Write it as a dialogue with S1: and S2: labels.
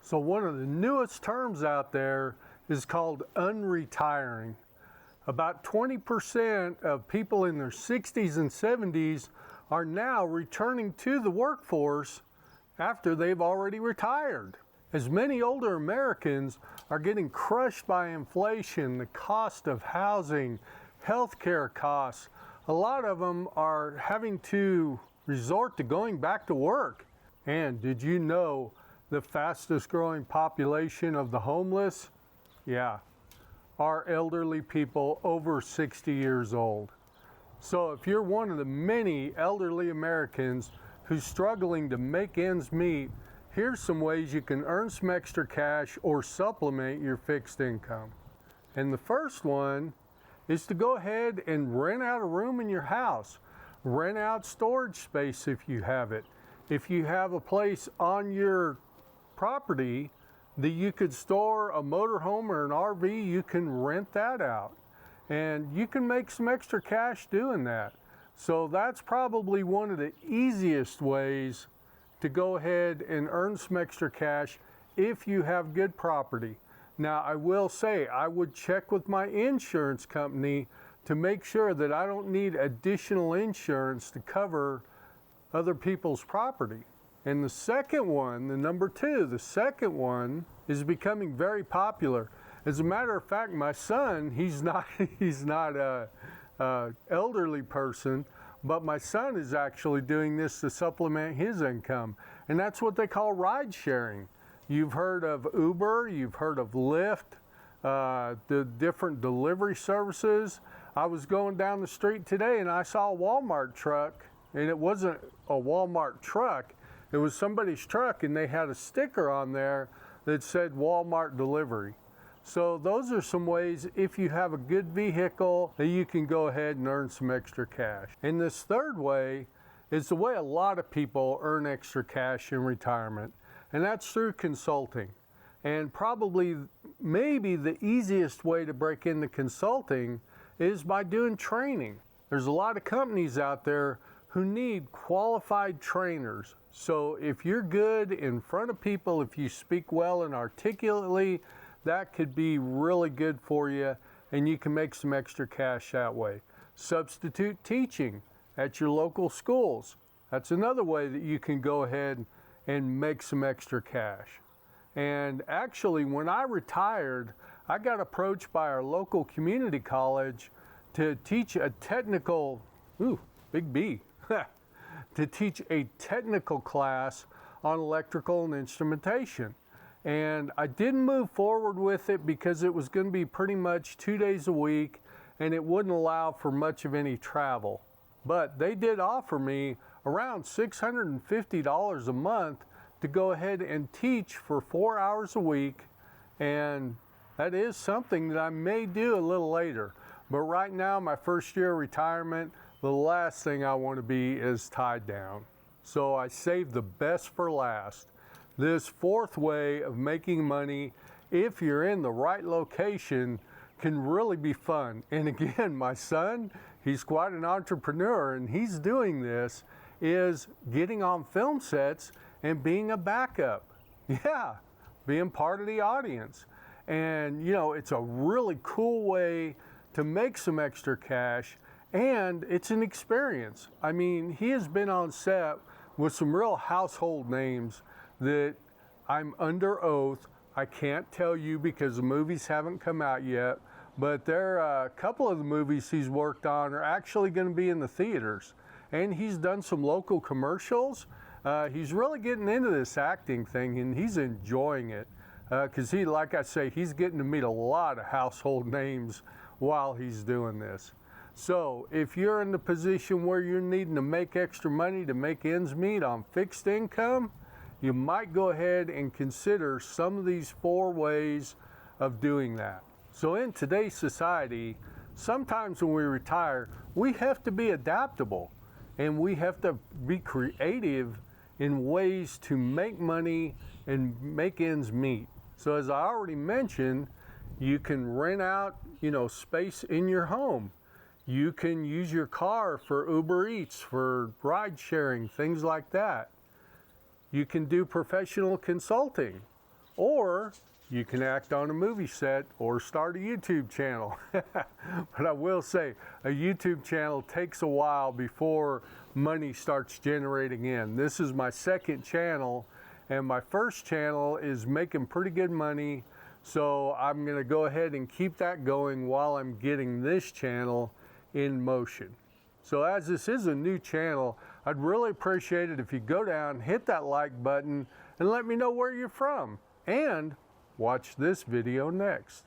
S1: So one of the newest terms out there is called unretiring. About 20% of people in their 60s and 70s are now returning to the workforce after they've already retired. As many older Americans are getting crushed by inflation, the cost of housing, healthcare costs, a lot of them are having to resort to going back to work. And did you know the fastest growing population of the homeless? Yeah, are elderly people over 60 years old. So if you're one of the many elderly Americans who's struggling to make ends meet, here's some ways you can earn some extra cash or supplement your fixed income. And the first one is to go ahead and rent out a room in your house. Rent out storage space if you have it. If you have a place on your property that you could store a motorhome or an RV, you can rent that out. And you can make some extra cash doing that. So that's probably one of the easiest ways to go ahead and earn some extra cash if you have good property. Now, I will say I would check with my insurance company to make sure that I don't need additional insurance to cover other people's property. And the second one, the number two, the second one is becoming very popular. As a matter of fact, my son, he's not a elderly person, but my son is actually doing this to supplement his income. And that's what they call ride sharing. You've heard of Uber, you've heard of Lyft, the different delivery services. I was going down the street today and I saw a Walmart truck, and it wasn't a Walmart truck, it was somebody's truck, and they had a sticker on there that said Walmart delivery. So those are some ways, if you have a good vehicle, that you can go ahead and earn some extra cash. And this third way is the way a lot of people earn extra cash in retirement, and that's through consulting. And probably, maybe the easiest way to break into consulting is by doing training. There's a lot of companies out there who need qualified trainers. So if you're good in front of people, if you speak well and articulately, that could be really good for you, and you can make some extra cash that way. Substitute teaching at your local schools. That's another way that you can go ahead and make some extra cash. And actually, when I retired, I got approached by our local community college to teach a technical, big B, to teach a technical class on electrical and instrumentation. And I didn't move forward with it because it was going to be pretty much 2 days a week, and it wouldn't allow for much of any travel. But they did offer me around $650 a month to go ahead and teach for 4 hours a week, and that is something that I may do a little later. But right now, my first year of retirement, the last thing I want to be is tied down. So I saved the best for last. This fourth way of making money, if you're in the right location, can really be fun. And again, my son, he's quite an entrepreneur, and he's doing this, is getting on film sets and being a backup. Yeah, being part of the audience. And you know, it's a really cool way to make some extra cash, and it's an experience. I mean, he has been on set with some real household names that I'm under oath. I can't tell you because the movies haven't come out yet, but there are a couple of the movies he's worked on are actually going to be in the theaters. And he's done some local commercials. He's really getting into this acting thing, and he's enjoying it. Because like I say, he's getting to meet a lot of household names while he's doing this. So if you're in the position where you're needing to make extra money to make ends meet on fixed income, you might go ahead and consider some of these 4 ways of doing that. So in today's society, sometimes when we retire, we have to be adaptable, and we have to be creative in ways to make money and make ends meet. So as I already mentioned, you can rent out, space in your home. You can use your car for Uber Eats, for ride sharing, things like that. You can do professional consulting. or you can act on a movie set or start a YouTube channel. But I will say, a YouTube channel takes a while before money starts generating in. This is my second channel, and my first channel is making pretty good money, so I'm gonna go ahead and keep that going while I'm getting this channel in motion. So as this is a new channel, I'd really appreciate it if you go down, hit that like button, and let me know where you're from. And watch this video next.